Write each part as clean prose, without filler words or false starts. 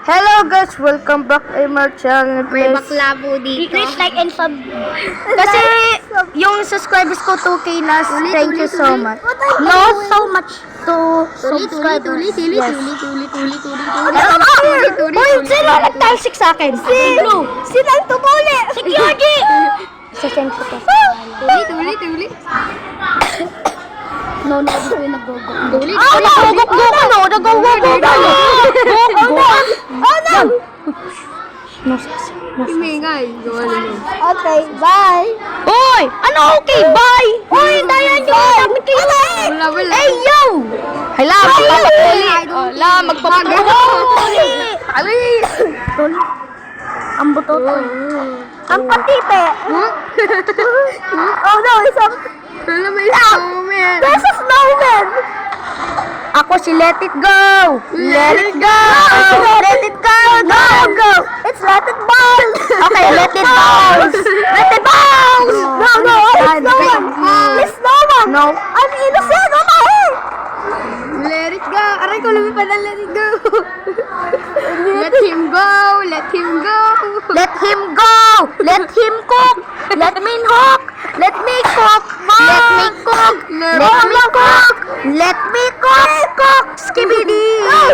Hello guys, welcome back to my channel. May bakla po dito. Click like and sub. Kasi yung subscribers ko 2K na. Thank you so much. No, so much to subscribers. Yes. Uy, sino nagtalsik sa akin? Si Nagtutuli. Si Kyoji. Sasend ko to. Tuli. No, hindi ko yung nag-go-go. Tuli. Nag-go-go ano? Nag-go-go tayo. Go-go. Imingay. Gawa naman. Okay, bye. Uy, ano okay, bye? Uy, dayan nyo. Dapat kayo. Wala. Hey, yo. Hala, magpapatuli. Hala, magpapatuli. Alis. Ang butot. Ang patipe. Oh no, isang... Wala, may snowman. There's a snowman. Ako si Let It Go. Let it go. Let it go. Go. It's Let It Bounce. Okay, Let It Bounce. Let It Bounce. No, it's no one. It's no one. No. I'm innocent. Okay. Let it go. Aray ko, lumipad ang let it go. Let him go. Let him go. Let him go. Let him cook. Let me cook. Let me cook. Let me cook. Let me cook. Let me cook. Skibidi. Hi.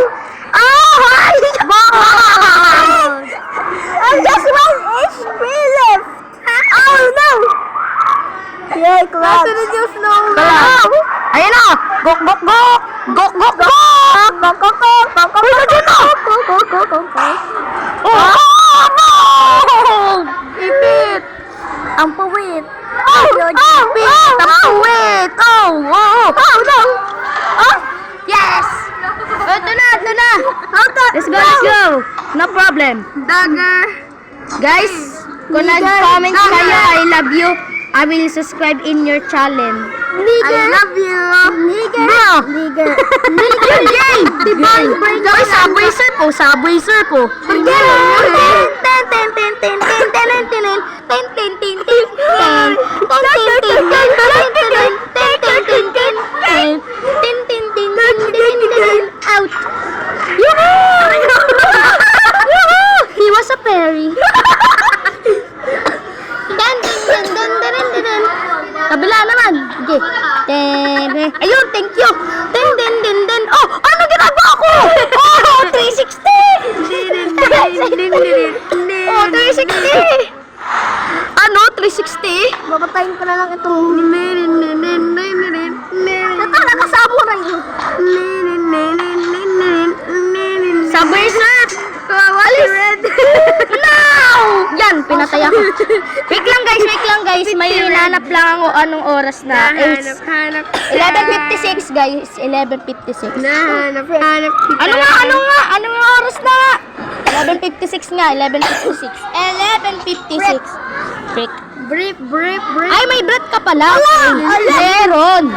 I'm just 1 HP left. Oh no. Yay, clap. Sunod yung snowman. Ayun na. Gok. Uy, nandiyan na. Oh, no. Ipit. Ang pawit. Ang pawit. Oh, no. Yes. Ito na. Let's go. No problem. Dagger. Guys, kung nag-comment kayo, I love you. I will subscribe in your channel. I love you. Nigger. Yay! Uy, Subway Surf po. Out. He was a fairy. Kabila naman. Okay. Ayun, thank you. Oh, ano ginagawa ko? Oh, 360. Oh, 360. Ano, 360? Babatayin ko na lang itong... Nakasabo na yun. Subway Surf. Alis. No! Yan, pinatay ako. Wait lang guys. May hinanap lang ako anong oras na. It's Hanap. 11:56 guys. 11:56. Hanap. Ano nga oras na? 11:56 nga. 11:56. 11:56. Break. Brief. Ay, may breath ka pala. Meron.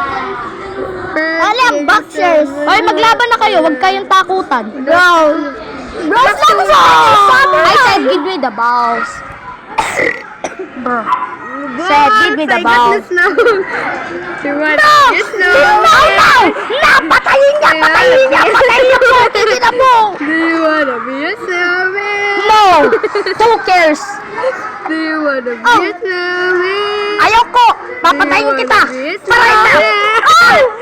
Alam, boxers. Ay, maglaban na kayo. Huwag kayong takutan. Bros lang siya! I said, give me the balls. Bro. Said, give me the balls. No! Patayin niya po! Titignan mo! Do you wanna be a snowman? No! Who cares? Do you wanna be a snowman? Ayoko! Papatayin kita! Paray na!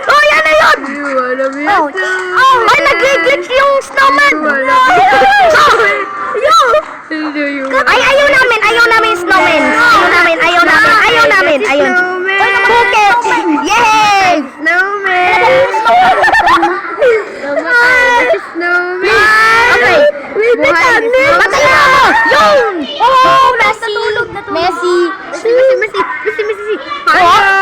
Oh, yan na yun! Do you wanna be a snowman? Ay, nag-glitch yung snowman! Ay, ayaw namin snowman! Ayaw namin! Ayun! Who cares? Yay! Snowman! Snowman! Okay. Patayin mo! Yun! Oh, Messi! Payong!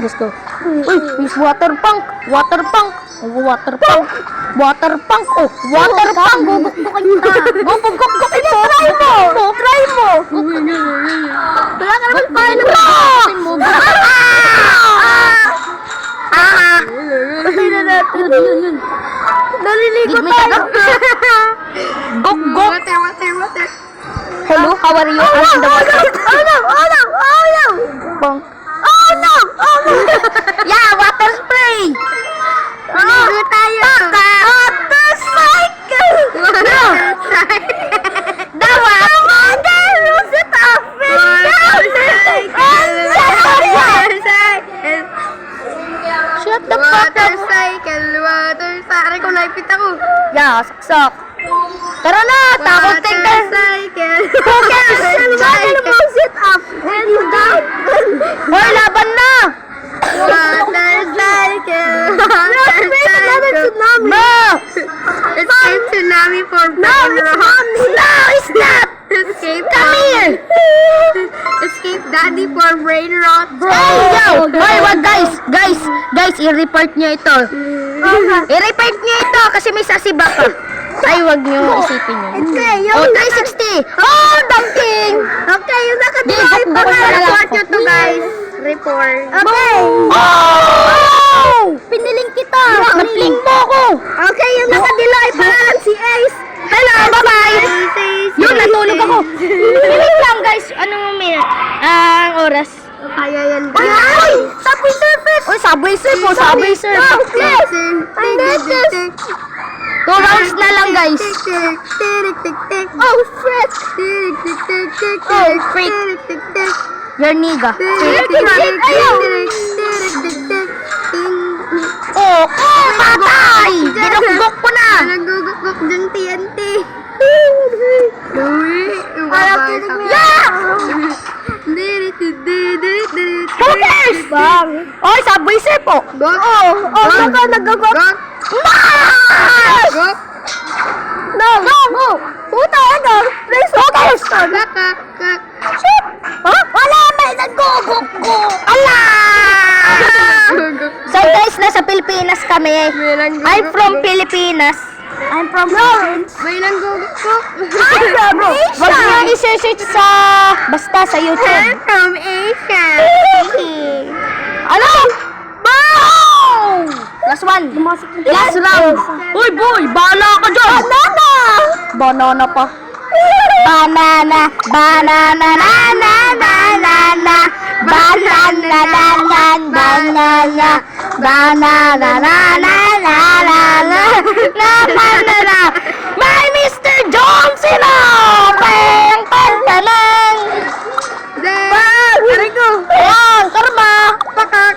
Let's go. Uy, is water punk. Oh, water punk. Gugugugin kita. Try mo. Wala ka naman paano mo. Yun. Naliligo tayo. Gok. Water. Hello, how are you? I'm in the water. Oh no. Bang. Oh no. malapit ako. Yeah, saksak. Tara na, takot taker. Motorcycle. Sit up. And you down. Hoy, laban na. Motorcycle. No. Escape tsunami for brain rot. No, it's not. Escape Come here. Escape daddy for brain rot. Hey, yo. Hoy, wag guys. Guys, i-report nyo ito. I-report nyo ito kasi may sasiba ka. Ay, wag nyo isipin yun. Okay, Oh, 360. Oh, dumping. Okay, yung nakadilay Di, pa bukod nga. na lang Report ako. nyo to, guys. Report. Okay. Oh! Piniling kita. Napling mo ako. Okay, yung nakadilay pa nga lang si Ace. Hello, bye-bye. Yun, natulog ako. Wait lang, guys. Anong minute? Ang oras. Kaya yan, Uy, guys. Subway Surfers. Uy, Subway Surf po. Subway Surf. Yes. 2 rounds na lang, guys. Oh, shit. Oh, freak. Your nigga. Oh, patay! Ginugok ko na. Nagugukok dyan TNT. Focus! Oy, Subway Surf po. Nagugok. Nice! No! Puta, ano? Focus! Shit! Huh? Wala, may nagugok ko. Ala! So guys, nasa Pilipinas kami. I'm from Pilipinas. I'm from Lawrence. May nanggugukok. I'm from Asia. Wag niyo i-search sa basta sa I'm YouTube. from Asia. Ano? Bow! Last one. Last round. Uy, boy, bahala ka dyan. Banana pa. Banana, banana, na, na, na, na, na. Banana, na, na, banana. Banana, na, na, na, na, na. Na, banana. May Mr. Johnson na! Peng, peng, peng. Aray ko. Ayan, karma. Pakak.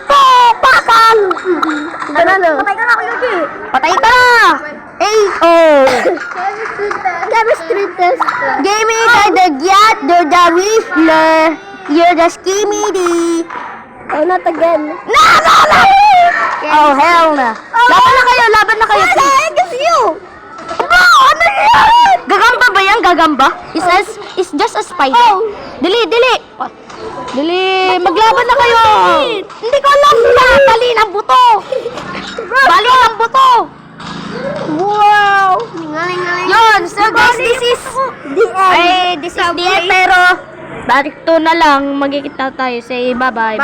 Pakak. Patay ka na, Kuya G. Patay ka na. Oh. Chemistry test. Give me the gyat, you're the whistler. You're the skimmy. Oh, not again. No! Oh, hell na. Laban na kayo. Against you. Bro, ano yan? Gagamba ba yan? Gagamba? It's just a spider. Oh. Dili. Maglaban na kayo. Hindi ko alam. Bali ng buto. Wow. Ngaling. Yun, so guys, this is the end. Pero, balik to na lang. Magkikita tayo. Say bye-bye.